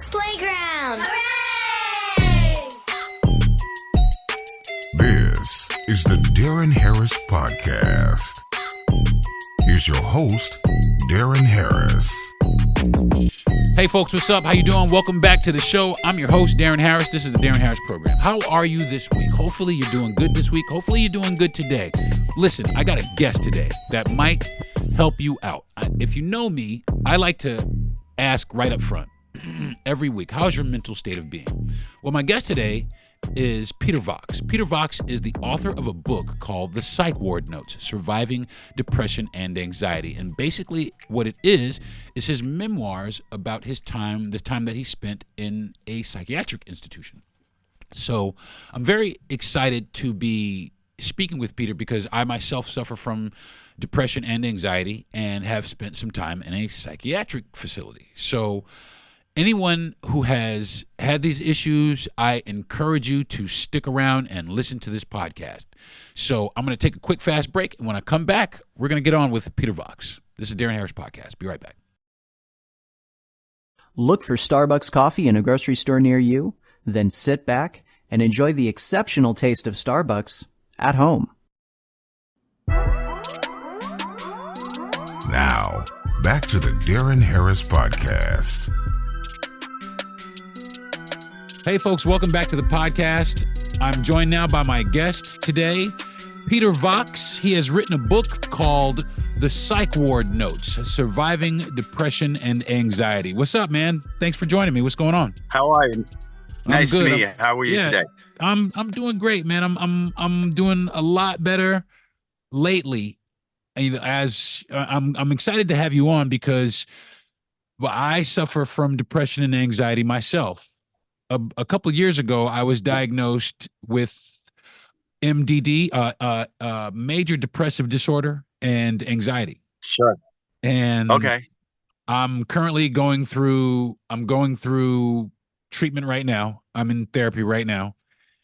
Playground. Hooray! This is the Deron Harris Podcast. Here's your host, Deron Harris. Hey folks, what's up? How you doing? Welcome back to the show. I'm your host, Deron Harris. This is the Deron Harris program. How are you this week? Hopefully you're doing good this week. Hopefully you're doing good today. Listen, I got a guest today that might help you out. If you know me, I like to ask right up front every week, how's your mental state of being? Well, my guest today is Peter Vox. Peter Vox is the author of a book called The Psych Ward Notes, Surviving Depression and Anxiety. And basically what it is his memoirs about the time that he spent in a psychiatric institution. So I'm very excited to be speaking with Peter because I myself suffer from depression and anxiety and have spent some time in a psychiatric facility. So anyone who has had these issues, I encourage you to stick around and listen to this podcast. So I'm going to take a quick, fast break. And when I come back, we're going to get on with Peter Vox. This is Deron Harris Podcast. Be right back. Look for Starbucks coffee in a grocery store near you, then sit back and enjoy the exceptional taste of Starbucks at home. Now, back to the Deron Harris Podcast. Hey folks, welcome back to the podcast. I'm joined now by my guest today, Peter Vox. He has written a book called The Psych Ward Notes, Surviving Depression and Anxiety. What's up, man? Thanks for joining me. What's going on? How are you? Nice to meet you. How are you today? I'm doing great, man. I'm doing a lot better lately. As I'm excited to have you on because I suffer from depression and anxiety myself. A couple of years ago, I was diagnosed with MDD, major depressive disorder and anxiety. Sure. And okay, I'm currently going through treatment right now. I'm in therapy right now,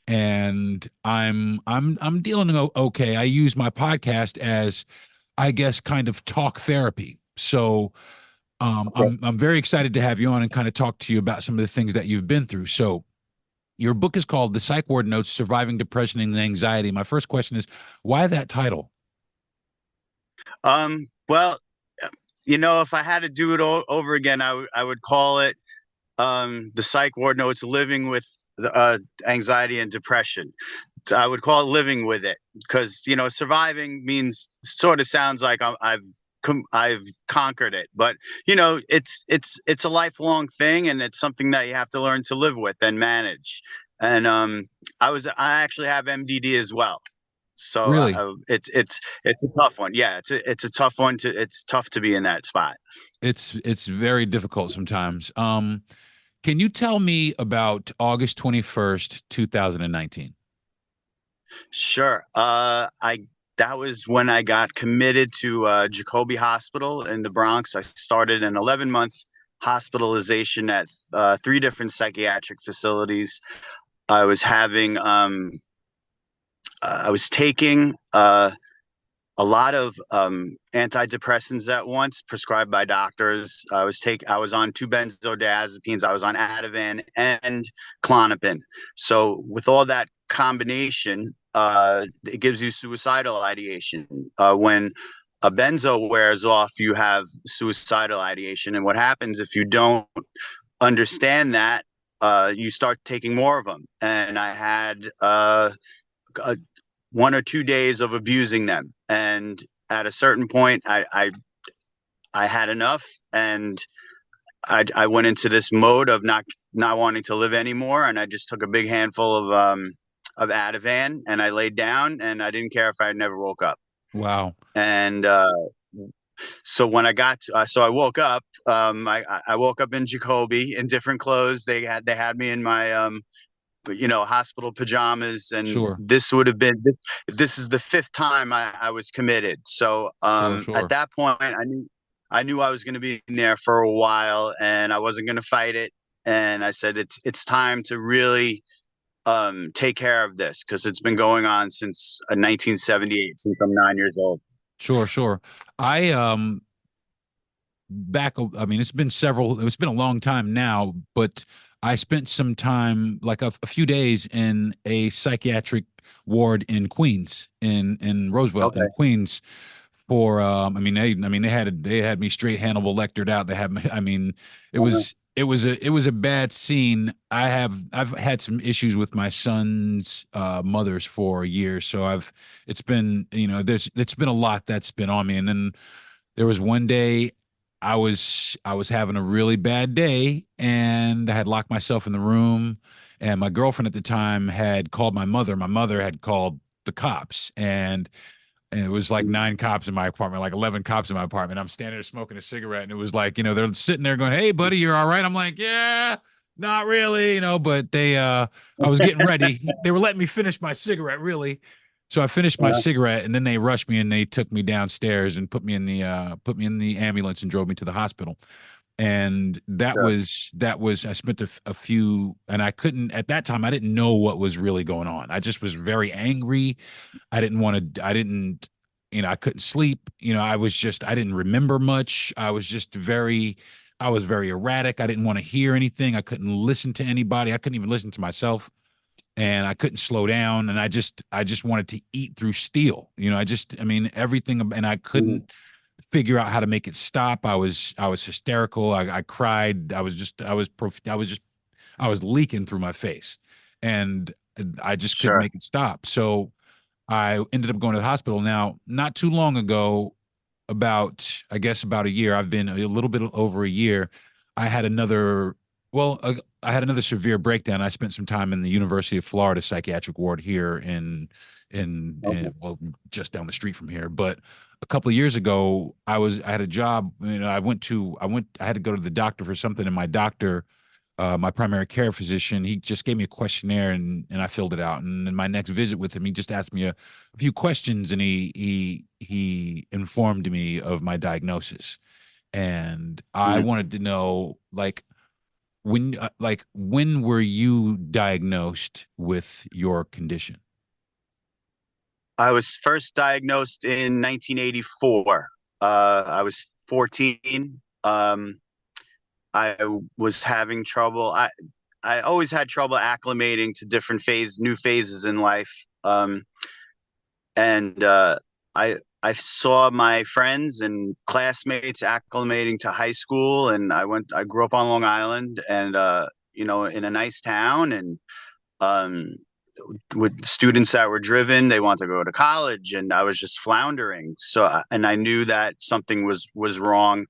and I'm dealing okay. I use my podcast as, I guess, kind of talk therapy. So I'm very excited to have you on and kind of talk to you about some of the things that you've been through. So your book is called The Psych Ward Notes, Surviving Depression and Anxiety. My first question is, why that title? Well, if I had to do it over again, I would call it The Psych Ward Notes, Living with Anxiety and Depression. So I would call it living with it because, surviving sort of sounds like I've conquered it, but it's a lifelong thing, and it's something that you have to learn to live with and manage. And I actually have MDD as well, so really? It's a tough one. Yeah, it's a tough one it's tough to be in that spot. It's very difficult sometimes. Can you tell me about August 21st, 2019? Sure. That was when I got committed to Jacoby Hospital in the Bronx. I started an 11-month hospitalization at 3 different psychiatric facilities. I was having, I was taking a lot of antidepressants at once, prescribed by doctors. I was on 2 benzodiazepines. I was on Ativan and Klonopin. So with all that combination, it gives you suicidal ideation. When a benzo wears off, you have suicidal ideation. And what happens if you don't understand that, you start taking more of them. And I had 1 or 2 days of abusing them. And at a certain point, I had enough, and I went into this mode of not wanting to live anymore. And I just took a big handful of Ativan, and I laid down, and I didn't care if I never woke up. Wow. And so when I woke up. I woke up in Jacoby in different clothes. They had me in my hospital pajamas, and Sure. This is the 5th time I was committed. So Sure. At that point, I knew I was going to be in there for a while, and I wasn't going to fight it. And I said, it's time to really take care of this, because it's been going on since 1978, since I'm 9 years old. Sure. back. I mean, it's been a long time now, but I spent some time, like a few days, in a psychiatric ward in Queens, in Roosevelt Okay. in Queens. For they had me straight Hannibal Lectered out. They had me. I mean, it Uh-huh. was it was a bad scene. I've had some issues with my son's mothers for years, so it's been, it's been a lot that's been on me. And then there was one day I was having a really bad day, and I had locked myself in the room, and my girlfriend at the time had called my mother. My mother had called the cops, and it was like 9 cops in my apartment, like 11 cops in my apartment. I'm standing there smoking a cigarette, and it was like, they're sitting there going, "Hey, buddy, you're all right?" I'm like, "Yeah, not really, but I was getting ready. They were letting me finish my cigarette, really. So I finished my Uh-huh. cigarette, and then they rushed me and they took me downstairs and put me in the ambulance and drove me to the hospital. And Sure. I spent a few, and I couldn't, at that time, I didn't know what was really going on. I just was very angry. I didn't, I couldn't sleep. I didn't remember much. I was very erratic. I didn't want to hear anything. I couldn't listen to anybody. I couldn't even listen to myself, and I couldn't slow down. And I just wanted to eat through steel. Everything, and I Mhm. couldn't figure out how to make it stop. I was hysterical. I cried. I was leaking through my face, and I just couldn't Sure. make it stop. So I ended up going to the hospital. Now, not too long ago, I guess about a year, I've been a little bit over a year. I had another, I had another severe breakdown. I spent some time in the University of Florida psychiatric ward here Okay. well, just down the street from here. But a couple of years ago, I had a job. I had to go to the doctor for something, and my primary care physician, he just gave me a questionnaire, and I filled it out. And in my next visit with him, he just asked me a few questions, and he informed me of my diagnosis. And I Mhm. wanted to know, when were you diagnosed with your condition? I was first diagnosed in 1984. I was 14. I was having trouble. I always had trouble acclimating to new phases in life. And I saw my friends and classmates acclimating to high school, and I grew up on Long Island, and in a nice town, and um, with students that were driven, they want to go to college, and I was just floundering. And I knew that something was wrong,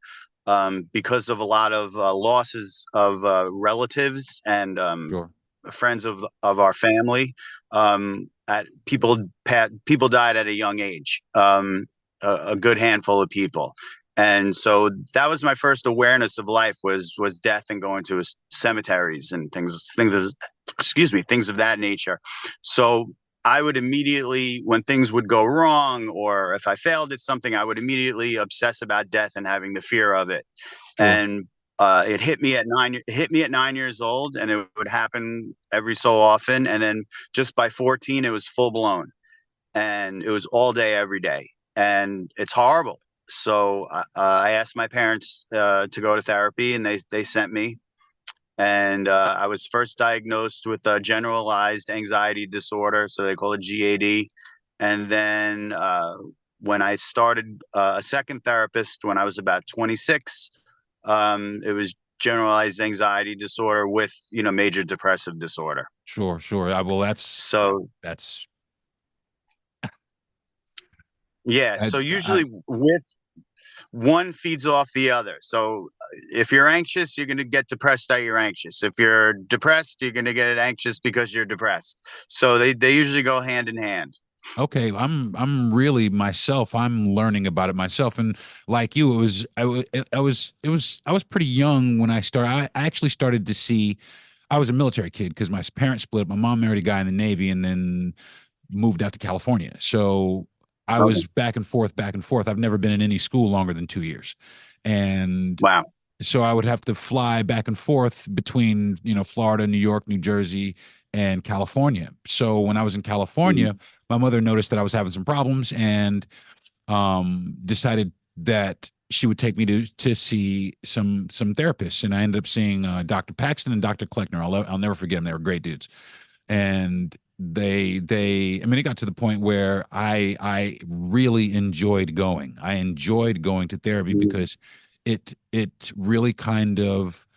because of a lot of losses of relatives and Sure. friends of our family. At people died at a young age. A good handful of people. And so that was my first awareness of life, was death, and going to cemeteries and things of that nature. So I would immediately, when things would go wrong, or if I failed at something, I would immediately obsess about death and having the fear of it. Sure. And it hit me at 9 years old, and it would happen every so often. And then just by 14, it was full blown, and it was all day, every day, and it's horrible. So I asked my parents to go to therapy, and they sent me. And I was first diagnosed with a generalized anxiety disorder, so they call it GAD. And then when I started a second therapist when I was about 26, it was generalized anxiety disorder with major depressive disorder. Sure. Sure. Well, So that's, yeah, so usually with one feeds off the other. So if you're anxious, you're going to get depressed that you're anxious. If you're depressed, you're going to get anxious because you're depressed. So they usually go hand in hand. okay. I'm really myself. I'm learning about it myself, and like you, it was I, wa- I was it was I was pretty young when I started. I actually started to see. I was a military kid because my parents split up. My mom married a guy in the Navy, and then moved out to California. So I Okay. was back and forth, back and forth. I've never been in any school longer than 2 years, and Wow. so I would have to fly back and forth between, Florida, New York, New Jersey, and California. So when I was in Mm. California, my mother noticed that I was having some problems, and decided that she would take me to see some therapists, and I ended up seeing Dr. Paxton and Dr. Kleckner. I'll never forget them. They were great dudes, and I mean, it got to the point where I really enjoyed going. I enjoyed going to therapy because it really kind of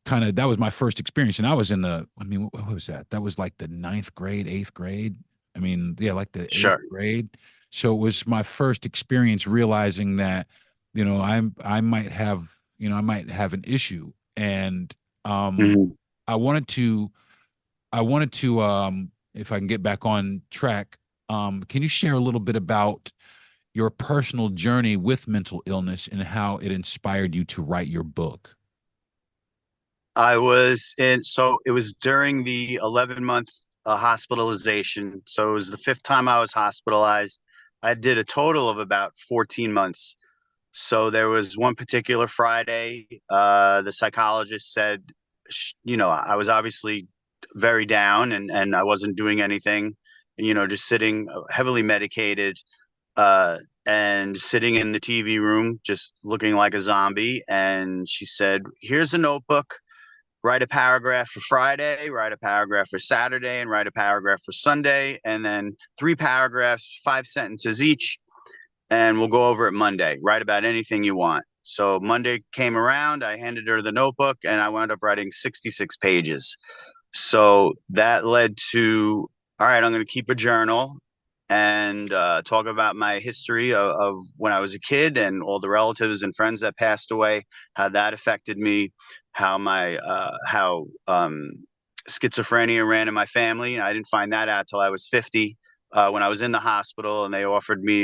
that was my first experience, and I was in the, I mean, what was that? That was like the ninth grade, eighth grade. I mean, yeah, like the eighth Sure. grade. So it was my first experience realizing that, I might have an issue, and Mhm. I wanted to, if I can get back on track, can you share a little bit about your personal journey with mental illness and how it inspired you to write your book? So it was during the 11-month hospitalization. So it was the fifth time I was hospitalized. I did a total of about 14 months. So there was one particular Friday, the psychologist said, I was obviously very down, and I wasn't doing anything, just sitting heavily medicated, uh, and sitting in the TV room, just looking like a zombie. And she said, here's a notebook, write a paragraph for Friday, write a paragraph for Saturday, and write a paragraph for Sunday, and then 3 paragraphs, 5 sentences each, and we'll go over it Monday. Write about anything you want. So Monday came around, I handed her the notebook, and I wound up writing 66 pages. So that led to, all right, I'm going to keep a journal and talk about my history of when I was a kid and all the relatives and friends that passed away, how that affected me, how schizophrenia ran in my family. And I didn't find that out till I was 50, when I was in the hospital, and they offered me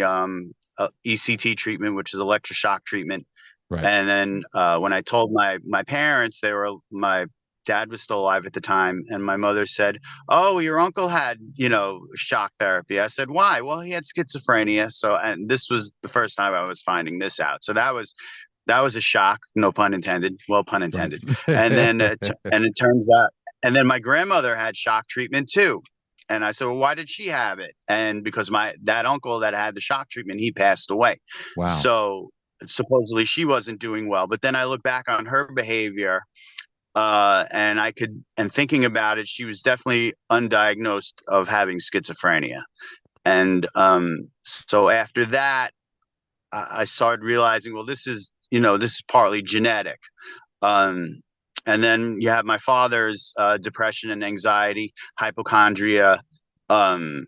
ECT treatment, which is electroshock treatment. Right. And then when I told my parents, my dad was still alive at the time, and my mother said, "Oh, your uncle had, shock therapy." I said, "Why?" "Well, he had schizophrenia." So, and this was the first time I was finding this out. So that was a shock, no pun intended. Well, pun Right. intended. And then and it turns out, and then my grandmother had shock treatment too. And I said, "Well, why did she have it?" And because that uncle that had the shock treatment, he passed away. Wow. So supposedly she wasn't doing well. But then I look back on her behavior, and thinking about it, she was definitely undiagnosed of having schizophrenia. And so after that, I started realizing, well, this is partly genetic. Um, and then you have my father's depression and anxiety, hypochondria, um,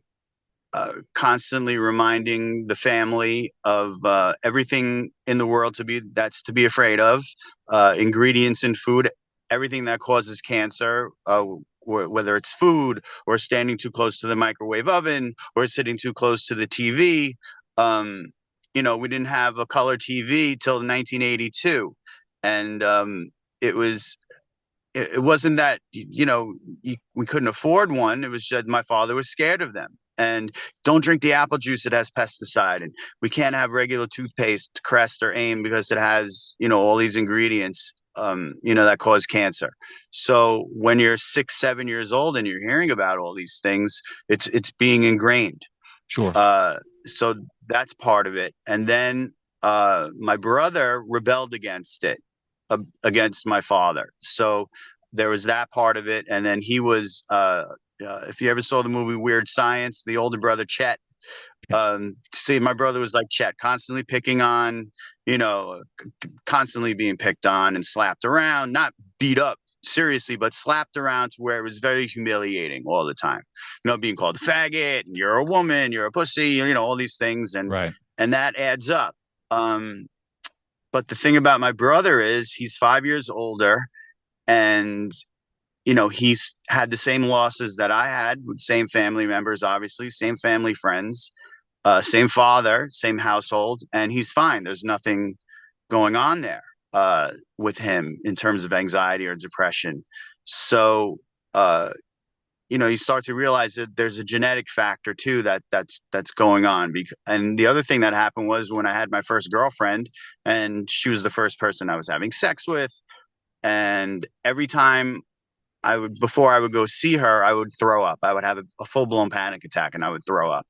constantly reminding the family of everything in the world that's to be afraid of, ingredients in food, everything that causes cancer, whether it's food or standing too close to the microwave oven or sitting too close to the TV. Um, we didn't have a color TV till 1982, and it was it wasn't that we couldn't afford one. It was just my father was scared of them. And don't drink the apple juice, it has pesticide. And we can't have regular toothpaste, Crest or Aim, because it has all these ingredients that cause cancer. So when you're 6 7 years old and you're hearing about all these things, it's being ingrained. Sure. So that's part of it. And then my brother rebelled against it, against my father. So there was that part of it. And then he was, if you ever saw the movie Weird Science, the older brother, Chet, see, my brother was like Chet, constantly picking on, constantly being picked on and slapped around, not beat up seriously, but slapped around to where it was very humiliating all the time. Being called a faggot, and you're a woman, you're a pussy, all these things. Right. And that adds up. But the thing about my brother is he's 5 years older, and he's had the same losses that I had, with same family members, obviously, same family friends, same father, same household, and he's fine. There's nothing going on there with him in terms of anxiety or depression. So you start to realize that there's a genetic factor too that's going on. And the other thing that happened was when I had my first girlfriend, and she was the first person I was having sex with, and every time before I would go see her, I would throw up. I would have a full blown panic attack, and I would throw up.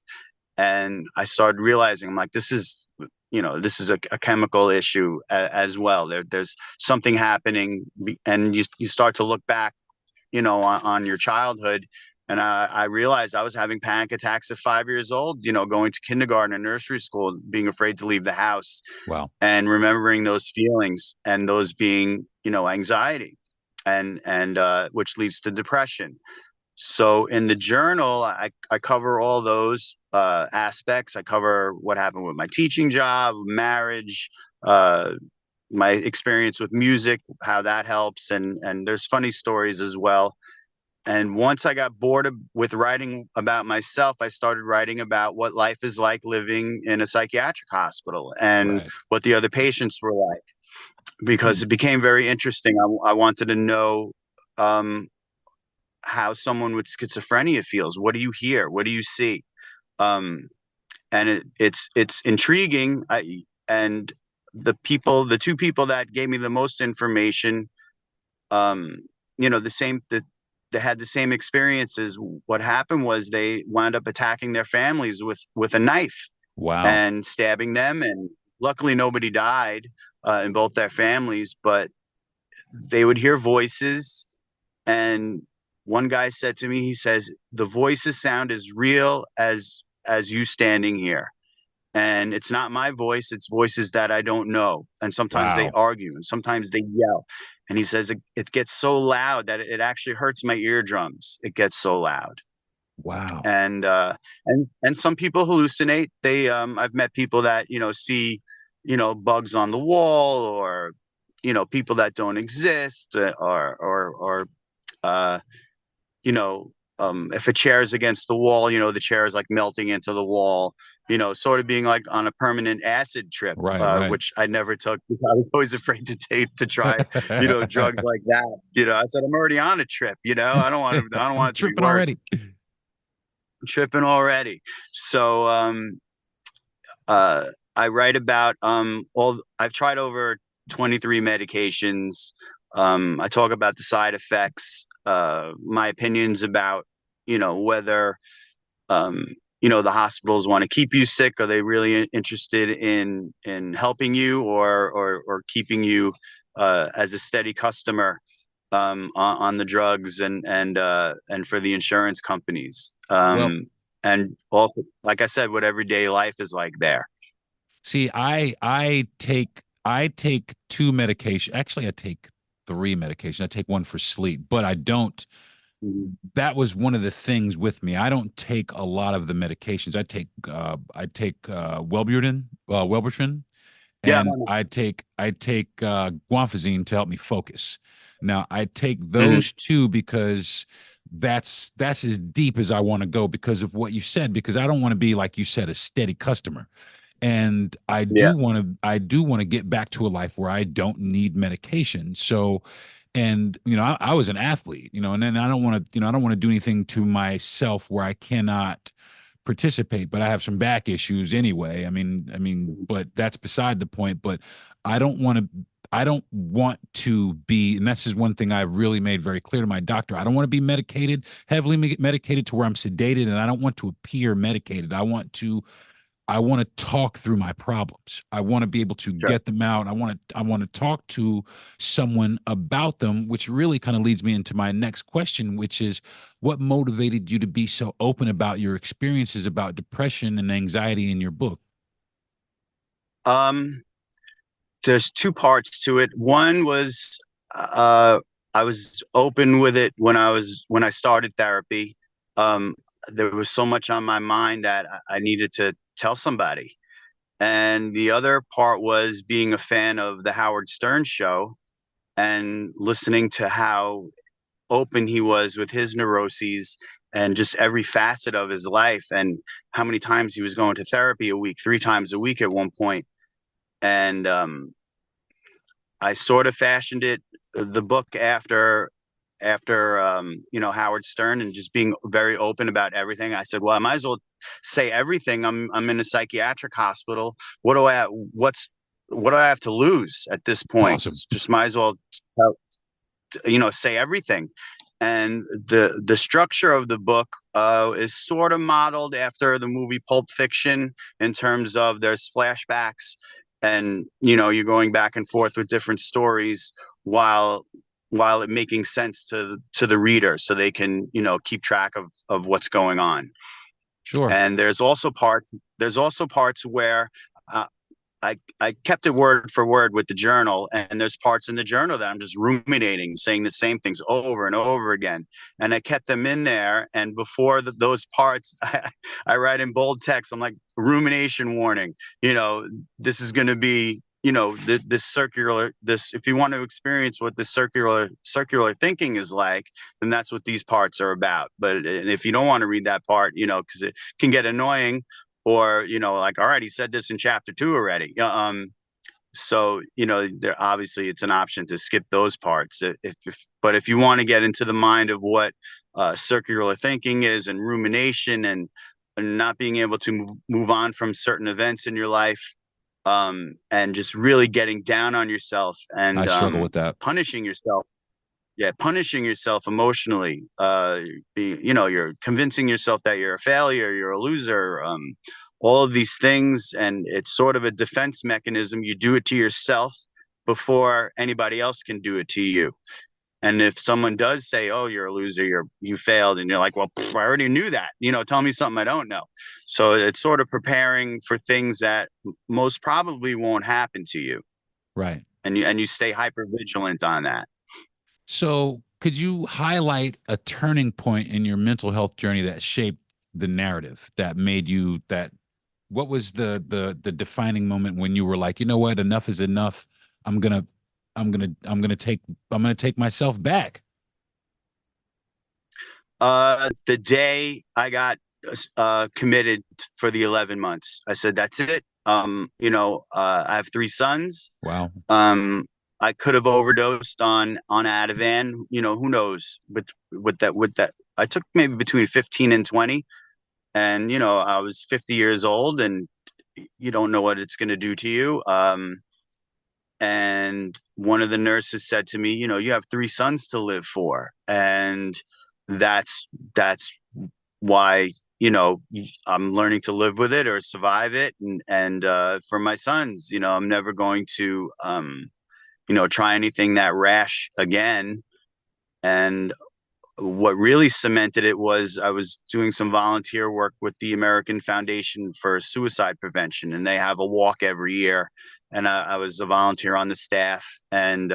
And I started realizing, I'm like, this is this is a chemical issue as well. There's something happening, and you start to look back, on your childhood. And I realized I was having panic attacks at 5 years old, going to kindergarten and nursery school, being afraid to leave the house, Wow. and remembering those feelings, and those being, anxiety, and which leads to depression. So in the journal, I cover all those aspects. I cover what happened with my teaching job, marriage, uh, my experience with music, how that helps, and there's funny stories as well. And once I got bored with writing about myself, I started writing about what life is like living in a psychiatric hospital, and Right. what the other patients were like, because Hmm. it became very interesting. I wanted to know um, how someone with schizophrenia feels. What do you hear? What do you see? Um, and it's intriguing. And the two people that gave me the most information, um, they had the same experiences. What happened was they wound up attacking their families with a knife, Wow. and stabbing them, and luckily nobody died in both their families, but they would hear voices. And one guy said to me, he says, the voices sound as real as you standing here. And it's not my voice, it's voices that I don't know. And sometimes they Wow. argue, and sometimes they yell. And he says it gets so loud that it actually hurts my eardrums. It gets so loud. Wow. And some people hallucinate. I've met people that, see, bugs on the wall, or, people that don't exist, or uh, if a chair is against the wall, the chair is like melting into the wall, sort of being like on a permanent acid trip, Right. Right. which I never took, because I was always afraid to try, drugs like that. I said, I'm already on a trip, I don't I'm want it to be tripping worse. already. I'm tripping already. So, uh, I write about I've tried over 23 medications. I talk about the side effects, my opinions about, whether, um, the hospitals want to keep you sick. Are they really interested in helping you, or keeping you as a steady customer on the drugs, and for the insurance companies. Well, And also, like I said, what everyday life is like there. see, I take two medication. Actually, I take three medication. I take one for sleep, but I don't. Mhm. That was one of the things with me. I don't take a lot of the medications. I take Wellbutrin, Yeah, and I take guanfacine to help me focus. Now I take mhm. those two because that's as deep as I want to go because of what you said. Because I don't want to be, like you said, a steady customer, and I Yeah, do want to get back to a life where I don't need medication. So, and I was an athlete, and then I don't want to do anything to myself where I cannot participate, but I have some back issues anyway. But that's beside the point. But I don't want to. I don't want to be, and this is one thing I really made very clear to my doctor. I don't want to be medicated, heavily medicated to where I'm sedated, and I don't want to appear medicated. I want to talk through my problems. I want to be able to sure. get them out. I want to talk to someone about them, which really kind of leads me into my next question, which is what motivated you to be so open about your experiences about depression and anxiety in your book? Um, there's two parts to it. One was, uh, I was open with it when I started therapy. Um, there was so much on my mind that I needed to tell somebody. And the other part was being a fan of the Howard Stern show, and listening to how open he was with his neuroses, and just every facet of his life, and how many times he was going to therapy a week, 3 times a week at one point. And I sort of fashioned the book after Howard Stern, and just being very open about everything. I said, well, I might as well say everything. I'm in a psychiatric hospital. What do I have to lose at this point? Awesome. Just might as well say everything. and the structure of the book is sort of modeled after the movie Pulp Fiction in terms of there's flashbacks, and you're going back and forth with different stories while it making sense to the reader, so they can keep track of what's going on. Sure. And there's also parts where uh, I kept it word for word with the journal, and there's parts in the journal that I'm just ruminating, saying the same things over and over again. And I kept them in there. And before those parts, I write in bold text. I'm like, rumination warning. This is going to be, this. If you want to experience what this circular thinking is like, then that's what these parts are about. But and if you don't want to read that part, because it can get annoying, or like, all right, he said this in chapter 2 already. So there obviously it's an option to skip those parts but if you want to get into the mind of what circular thinking is, and rumination, and not being able to move on from certain events in your life, and just really getting down on yourself, and I struggle with that. punishing yourself. Yeah, punishing yourself emotionally. You're convincing yourself that you're a failure, you're a loser, all of these things, and it's sort of a defense mechanism. You do it to yourself before anybody else can do it to you. And if someone does say, "Oh, you're a loser, you failed," and you're like, "Well, I already knew that. Tell me something I don't know." So it's sort of preparing for things that most probably won't happen to you, Right. and you stay hyper vigilant on that. So, could you highlight a turning point in your mental health journey that shaped the narrative, that made you that what was the defining moment when you were like, you know what, enough is enough. I'm gonna take myself back. The day I got committed for the 11 months, I said, that's it. I have 3 sons. Wow. I could have overdosed on Ativan, who knows, but with that, I took maybe between 15 and 20, and I was 50 years old, and you don't know what it's going to do to you. And one of the nurses said to me, you have 3 sons to live for, and that's why I'm learning to live with it or survive it, and for my sons, I'm never going to try anything that rash again. And what really cemented it was I was doing some volunteer work with the American Foundation for Suicide Prevention, and they have a walk every year. And I was a volunteer on the staff, and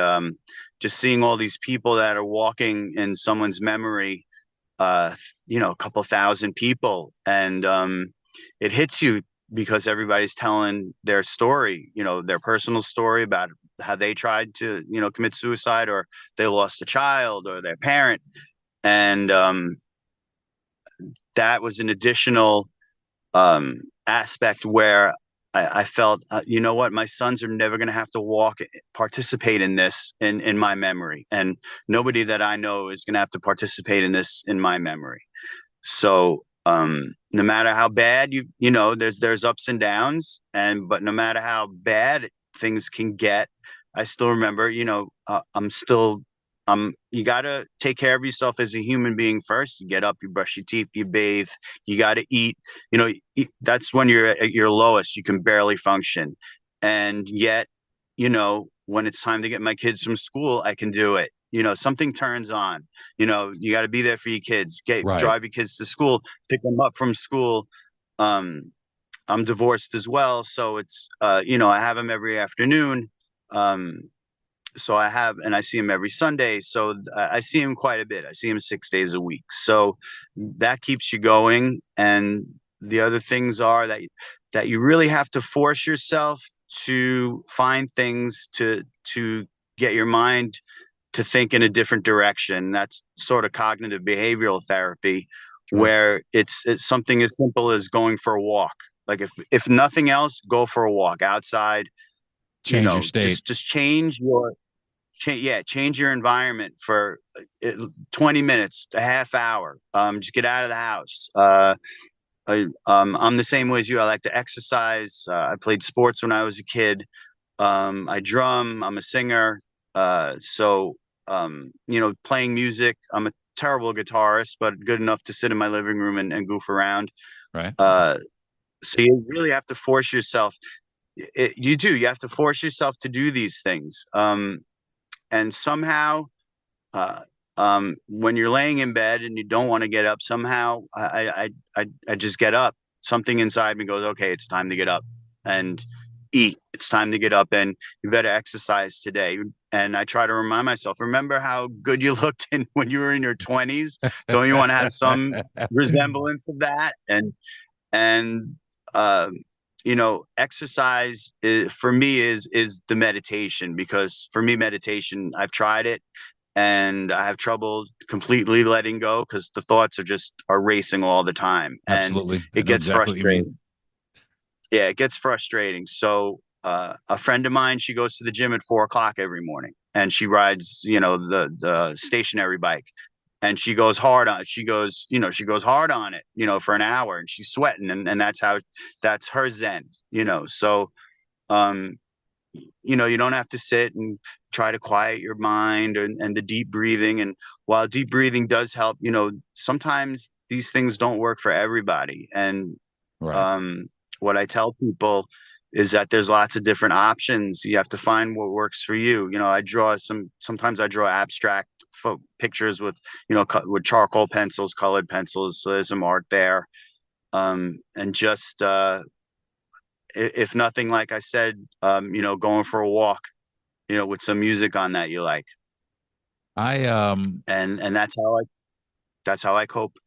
just seeing all these people that are walking in someone's memory, a couple thousand people, and it hits you because everybody's telling their story, their personal story about how they tried to, commit suicide, or they lost a child or their parent. And that was an additional aspect where I felt, you know what, my sons are never going to have to participate in this in my memory, and nobody that I know is going to have to participate in this in my memory. So no matter how bad there's ups and downs, but no matter how bad things can get, I still remember, you got to take care of yourself as a human being first. You get up, you brush your teeth, you bathe, you got to eat. That's when you're at your lowest. You can barely function. And yet, when it's time to get my kids from school, I can do it. Something turns on. You got to be there for your kids. Right. Drive your kids to school, pick them up from school. I'm divorced as well, so it's I have them every afternoon. So I see him every Sunday. So I see him quite a bit. I see him 6 days a week. So that keeps you going. And the other things are that you really have to force yourself to find things to get your mind to think in a different direction. That's sort of cognitive behavioral therapy, Sure. where it's something as simple as going for a walk. Like if nothing else, go for a walk outside. Change your state. Just change your environment for 20 minutes, a half hour. Just get out of the house. I'm the same way as you. I like to exercise. I played sports when I was a kid. I drum. I'm a singer. So playing music. I'm terrible guitarist, but good enough to sit in my living room and goof around. Right. So you really have to force yourself. You have to force yourself to do these things. And somehow, uh, when you're laying in bed and you don't want to get up, somehow I just get up. Something inside me goes, okay, it's time to get up and eat. It's time to get up and you better exercise today. And I try to remind myself, remember how good you looked in when you were in your 20s? Don't you want to have some resemblance of that? And uh, exercise for me is the meditation, because for me, meditation, I've tried it and I have trouble completely letting go because the thoughts are racing all the time, and Absolutely. I it know gets exactly what you mean. frustrating. Yeah, it gets frustrating. So a friend of mine, she goes to the gym at 4 o'clock every morning, and she rides, the stationary bike, and she goes hard on. She goes hard on it, for an hour, and she's sweating, and that's her zen. So um, you don't have to sit and try to quiet your mind, and the deep breathing. And while deep breathing does help, sometimes these things don't work for everybody. And Right. um, what I tell people is that there's lots of different options. You have to find what works for you. Sometimes I draw abstract pictures with, with charcoal pencils, colored pencils. So there's some art there. And just, if nothing, like I said, going for a walk, with some music on that you like. I And that's how I cope.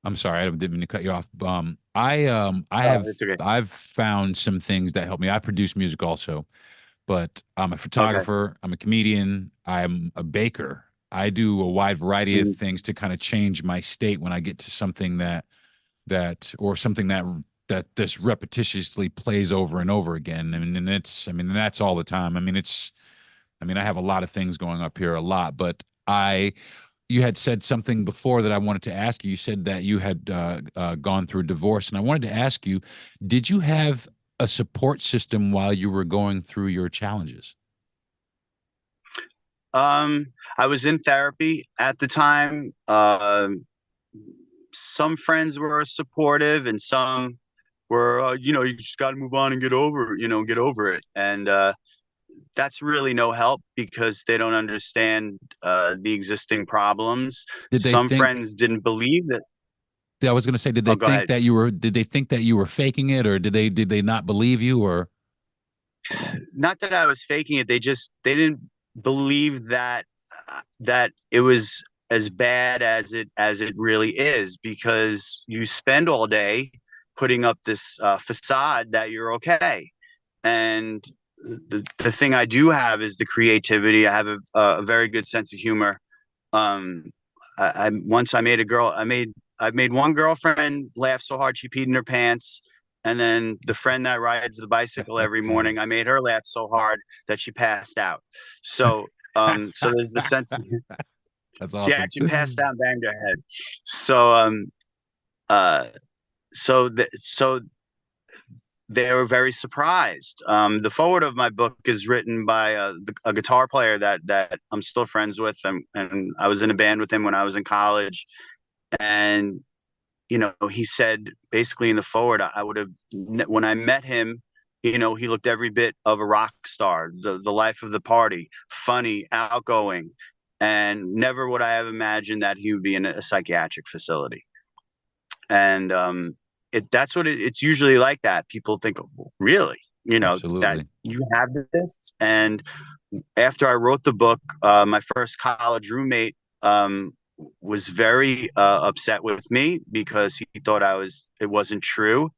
I'm sorry, I didn't mean to cut you off. Oh, it's okay. I've found some things that help me. I produce music also, but I'm a Okay. photographer, I'm a comedian, I'm a baker. I do a wide variety of Mhm. things to kind of change my state when I get to something or something that this repetitiously plays over and over again. And that's all the time. I have a lot of things going up here, a lot, but you had said something before that I wanted to ask you. You said that you had gone through a divorce, and I wanted to ask you, did you have a support system while you were going through your challenges? I was in therapy at the time. Some friends were supportive, and some were, you just got to move on and get over it. And that's really no help because they don't understand the existing problems. Did they Some think? friends didn't believe that. I was going to say, did they Oh, go think ahead. that you were? Did they think that you were faking it, or did they not believe you, or? Not that I was faking it. They didn't believe that it was as bad as it really is, because you spend all day putting up this facade that you're okay. And the thing I do have is the creativity. I have a very good sense of humor. Um, I once I made a girl. I've made one girlfriend laugh so hard she peed in her pants. And then the friend that rides the bicycle every morning, I made her laugh so hard that she passed out. So there's the sense. That's She awesome. actually passed out and banged her head. So uh so they were very surprised. The forward of my book is written by a guitar player that I'm still friends with, and I was in a band with him when I was in college. And he said basically in the forward, I would have, when I met him, he looked every bit of a rock star, the life of the party, funny, outgoing, and never would I have imagined that he would be in a psychiatric facility. And that's what it's usually like. That people think, "Well, really, that Absolutely. you have this." And after I wrote the book, my first college roommate was very upset with me because he thought it wasn't true,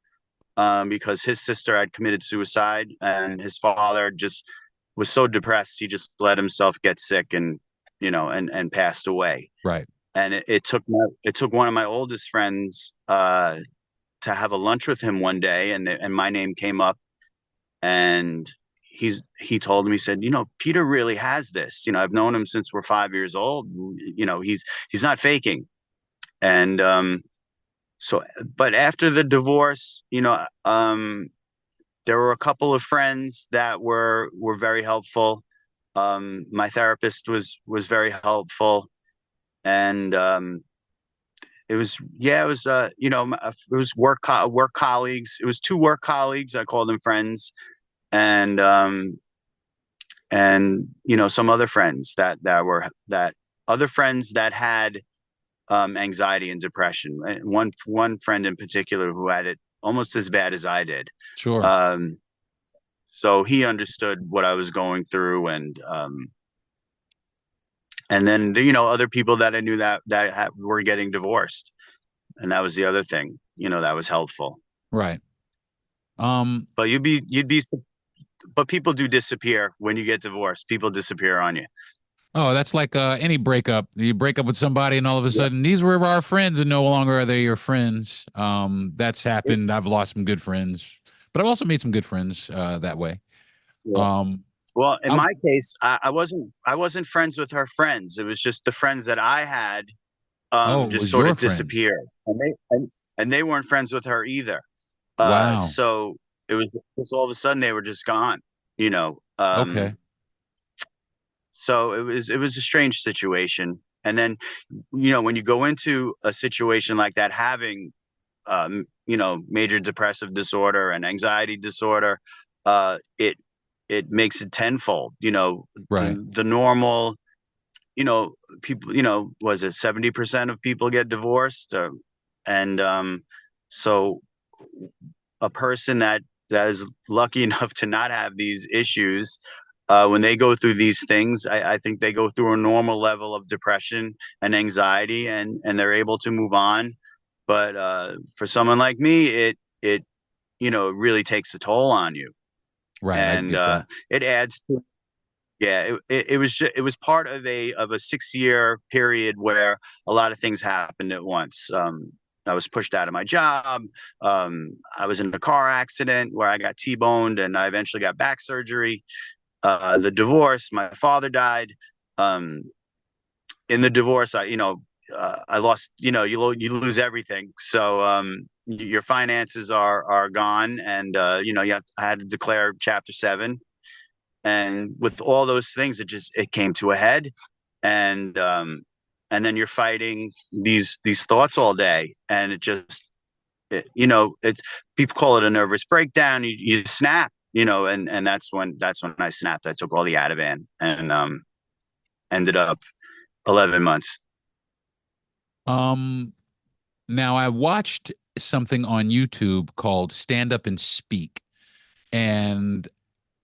because his sister had committed suicide and his father just was so depressed he just let himself get sick and and passed away. Right. And it took one of my oldest friends to have a lunch with him one day, and my name came up, and he told me, he said, Peter really has this. I've known him since we're 5 years old. He's not faking. And so, but after the divorce, there were a couple of friends that were very helpful. My therapist was very helpful, and it was it was work colleagues. It was two work colleagues. I called them friends, and some other friends that other friends that had anxiety and depression. And one friend in particular who had it almost as bad as I did. Sure. So he understood what I was going through, and then other people that I knew that were getting divorced, and that was the other thing, that was helpful. Right. Um, But but people do disappear when you get divorced. People disappear on you. oh, that's like any breakup. You break up with somebody, and all of a Yeah. sudden, these were our friends, and no longer are they your friends. That's happened. I've lost some good friends, but I've also made some good friends that way. Yeah. Um, Well, in I, my case, I wasn't friends with her friends. It was just the friends that I had oh, it just was sort your of friends. disappeared, and they weren't friends with her either. Wow. So it was just all of a sudden they were just gone, you know. Okay. So it was a strange situation. And then, when you go into a situation like that, having major depressive disorder and anxiety disorder, it makes it tenfold. Right. The normal, people, was it 70% of people get divorced, and so a person that is lucky enough to not have these issues, when they go through these things, I think they go through a normal level of depression and anxiety, and they're able to move on. But for someone like me, it really takes a toll on you, Right. I and get that. it adds to. Yeah, it was part of a 6 year period where a lot of things happened at once. I was pushed out of my job. I was in a car accident where I got T-boned, and I eventually got back surgery. The divorce, my father died. Um, in the divorce, I lost. You lose everything. So your finances are gone, and I had to declare Chapter 7, and with all those things, it came to a head, and then you're fighting these thoughts all day, and it's people call it a nervous breakdown. You snap, and that's when I snapped. I took all the Ativan, and ended up 11 months. Um, Now I watched something on YouTube called Stand Up and Speak, and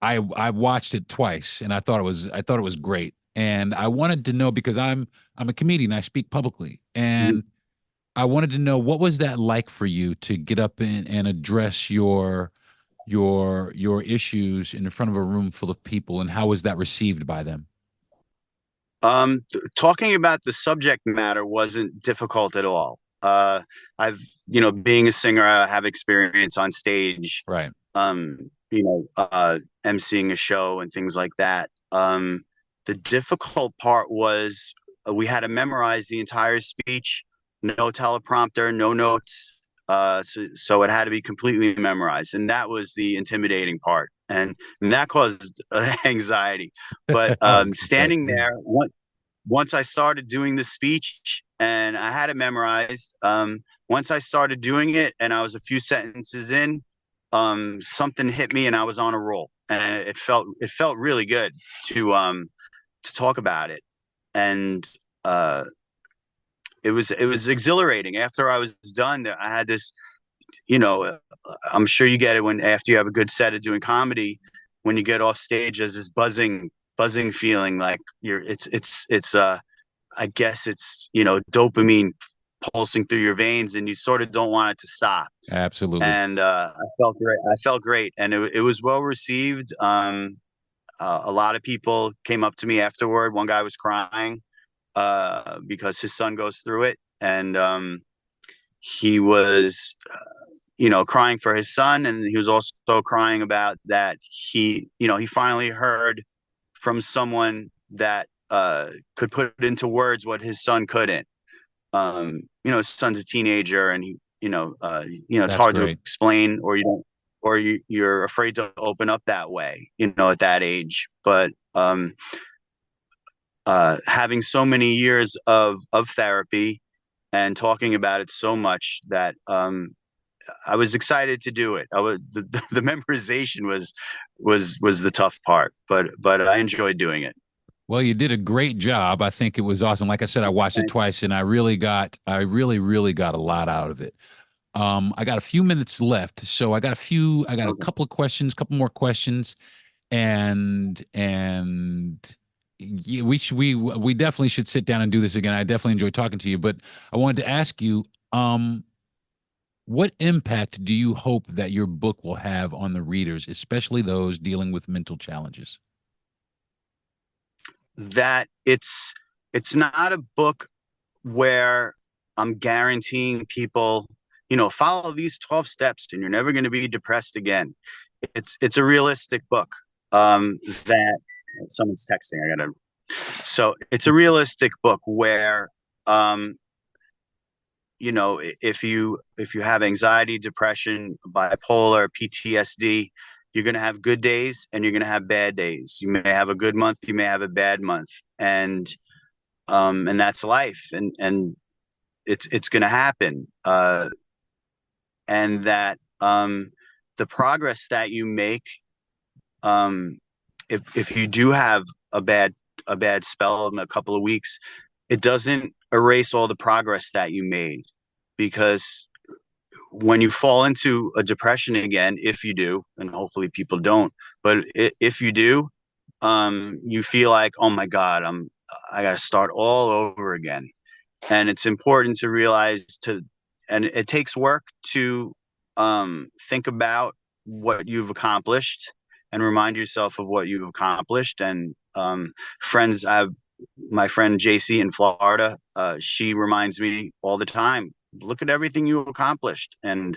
I watched it twice, and I thought it was great. And I wanted to know because I'm a comedian, I speak publicly, and I wanted to know what was that like for you to get up and address your issues in front of a room full of people, and how was that received by them? Talking about the subject matter wasn't difficult at all. I've, being a singer, I have experience on stage, Right. um, emceeing a show and things like that. The difficult part was, we had to memorize the entire speech, no teleprompter, no notes. So it had to be completely memorized, and that was the intimidating part, and that caused anxiety. But I was gonna say. standing there, once I started doing the speech and I had it memorized, once I started doing it and I was a few sentences in, something hit me and I was on a roll, and it felt really good to talk about it, and uh, it was exhilarating. After I was done, I had this, you know, I'm sure you get it when after you have a good set of doing comedy, when you get off stage, there's this buzzing feeling like it's I guess it's, dopamine pulsing through your veins, and you sort of don't want it to stop. Absolutely. And I felt great, and it was well received. A lot of people came up to me afterward. One guy was crying because his son goes through it, and he was, crying for his son, and he was also crying about that he finally heard from someone that could put into words what his son couldn't. His son's a teenager, and it's That's hard to great. explain, or you don't, or you're afraid to open up that way, at that age. But having so many years of therapy and talking about it so much that I was excited to do it. The memorization was the tough part, but I enjoyed doing it. Well, you did a great job. I think it was awesome. Like I said, I watched it twice, and I really really got a lot out of it. I got a few minutes left, so I got a Okay. couple of questions, couple more questions, and yeah, we definitely should sit down and do this again. I definitely enjoyed talking to you, but I wanted to ask you, what impact do you hope that your book will have on the readers, especially those dealing with mental challenges? That it's not a book where I'm guaranteeing people, follow these 12 steps and you're never going to be depressed again. It's a realistic book. That someone's texting. So it's a realistic book where, um, if you have anxiety, depression, bipolar, PTSD, you're going to have good days and you're going to have bad days. You may have a good month, you may have a bad month, and that's life, and it's going to happen. And that the progress that you make, um, if you do have a bad spell in a couple of weeks, it doesn't erase all the progress that you made, because when you fall into a depression again, if you do, and hopefully people don't, but if you do, you feel like, oh my God, I got to start all over again. And it's important to realize and it takes work to think about what you've accomplished and remind yourself of what you've accomplished. And friends, my friend JC in Florida, she reminds me all the time, look at everything you accomplished. Um,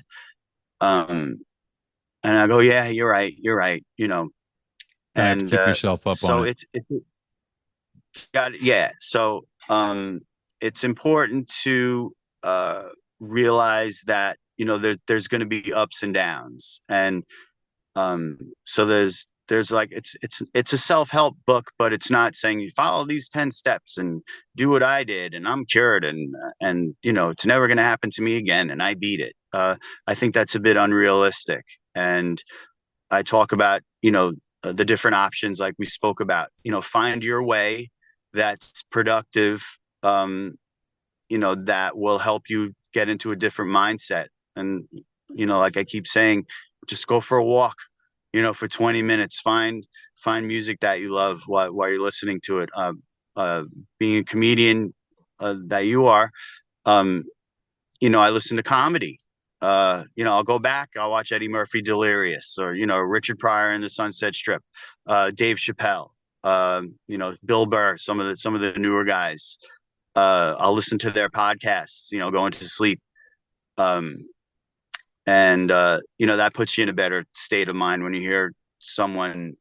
and I go, yeah, you're right, Try to and keep yourself up on so it. it's yeah. So it's important to realize that there's going to be ups and downs, and so there's like it's a self-help book, but it's not saying you follow these 10 steps and do what I did and I'm cured, and it's never going to happen to me again and I beat it. I think that's a bit unrealistic, and I talk about the different options like we spoke about. Find your way that's productive, that will help you get into a different mindset. And like I keep saying, just go for a walk, for 20 minutes. Find music that you love while you're listening to it. Being a comedian that you are, um, I listen to comedy. I'll go back, I'll watch Eddie Murphy Delirious, or Richard Pryor in the Sunset Strip, Dave Chappelle, Bill Burr, some of the newer guys. I'll listen to their podcasts, going to sleep. Um, and that puts you in a better state of mind when you hear someone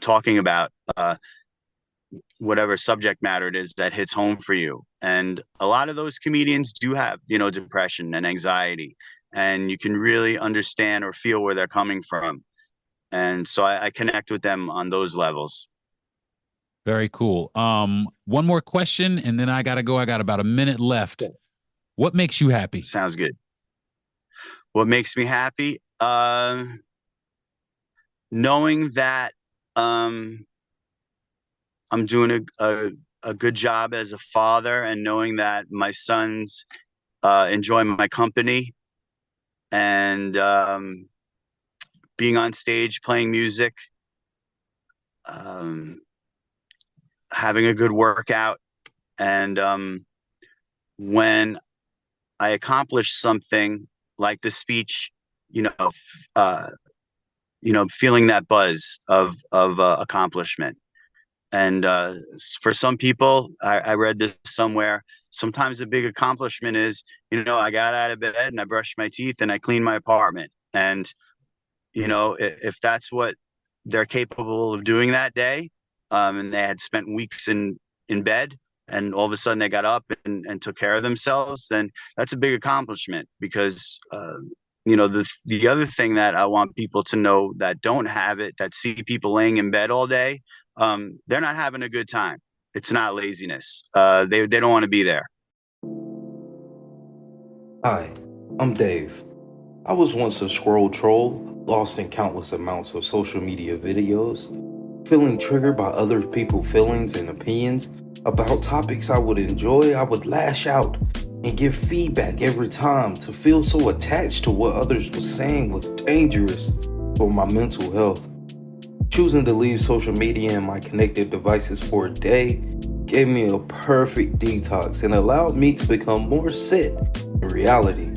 talking about whatever subject matter it is that hits home for you. And a lot of those comedians do have depression and anxiety, and you can really understand or feel where they're coming from. And so I connect with them on those levels. Very cool. One more question, and then I gotta go. I got about a minute left. What makes you happy? Sounds good. What makes me happy? Knowing that I'm doing a good job as a father, and knowing that my sons enjoy my company, and being on stage playing music, um, having a good workout, and when I accomplish something like the speech, uh, feeling that buzz of accomplishment. And for some people, I read this somewhere. Sometimes a big accomplishment is, I got out of bed and I brushed my teeth and I cleaned my apartment. And if that's what they're capable of doing that day, and they had spent weeks in bed, and all of a sudden they got up and took care of themselves, then that's a big accomplishment. Because the other thing that I want people to know that don't have it, that see people laying in bed all day, they're not having a good time. It's not laziness. They don't want to be there. Hi, I'm Dave. I was once a scroll troll, lost in countless amounts of social media videos, feeling triggered by other people's feelings and opinions about topics I would enjoy. I would lash out and give feedback every time. To feel so attached to what others were saying was dangerous for my mental health. Choosing to leave social media and my connected devices for a day gave me a perfect detox and allowed me to become more set in reality.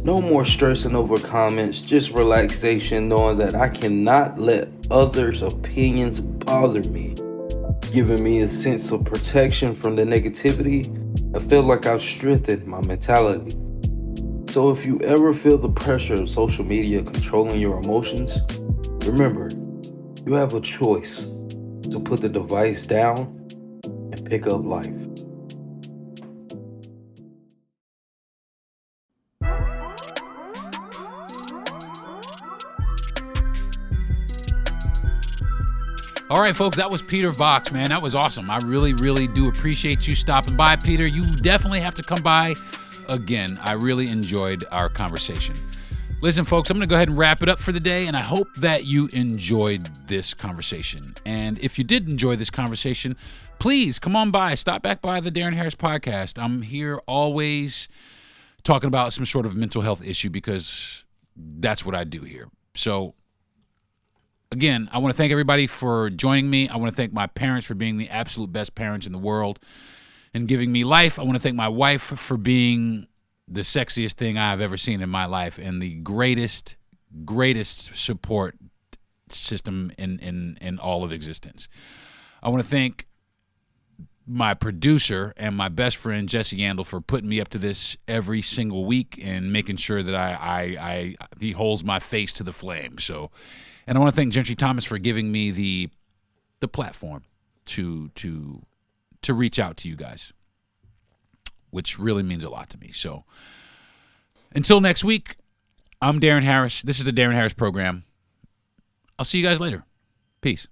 No more stressing over comments, just relaxation knowing that I cannot let others' opinions bother me, giving me a sense of protection from the negativity. I feel like I've strengthened my mentality. So if you ever feel the pressure of social media controlling your emotions, remember, you have a choice to put the device down and pick up life. All right, folks, that was Peter Vox, man. That was awesome. I really, really do appreciate you stopping by, Peter. You definitely have to come by again. I really enjoyed our conversation. Listen, folks, I'm going to go ahead and wrap it up for the day, and I hope that you enjoyed this conversation. And if you did enjoy this conversation, please come on by. Stop back by the Deron Harris podcast. I'm here always talking about some sort of mental health issue because that's what I do here. So, again, I want to thank everybody for joining me. I want to thank my parents for being the absolute best parents in the world and giving me life. I want to thank my wife for being the sexiest thing I've ever seen in my life and the greatest support system in all of existence. I want to thank my producer and my best friend, Jesse Yandel, for putting me up to this every single week and making sure that he holds my face to the flame. So, and I want to thank Gentry Thomas for giving me the platform to reach out to you guys, which really means a lot to me. So until next week, I'm Deron Harris. This is the Deron Harris program. I'll see you guys later. Peace.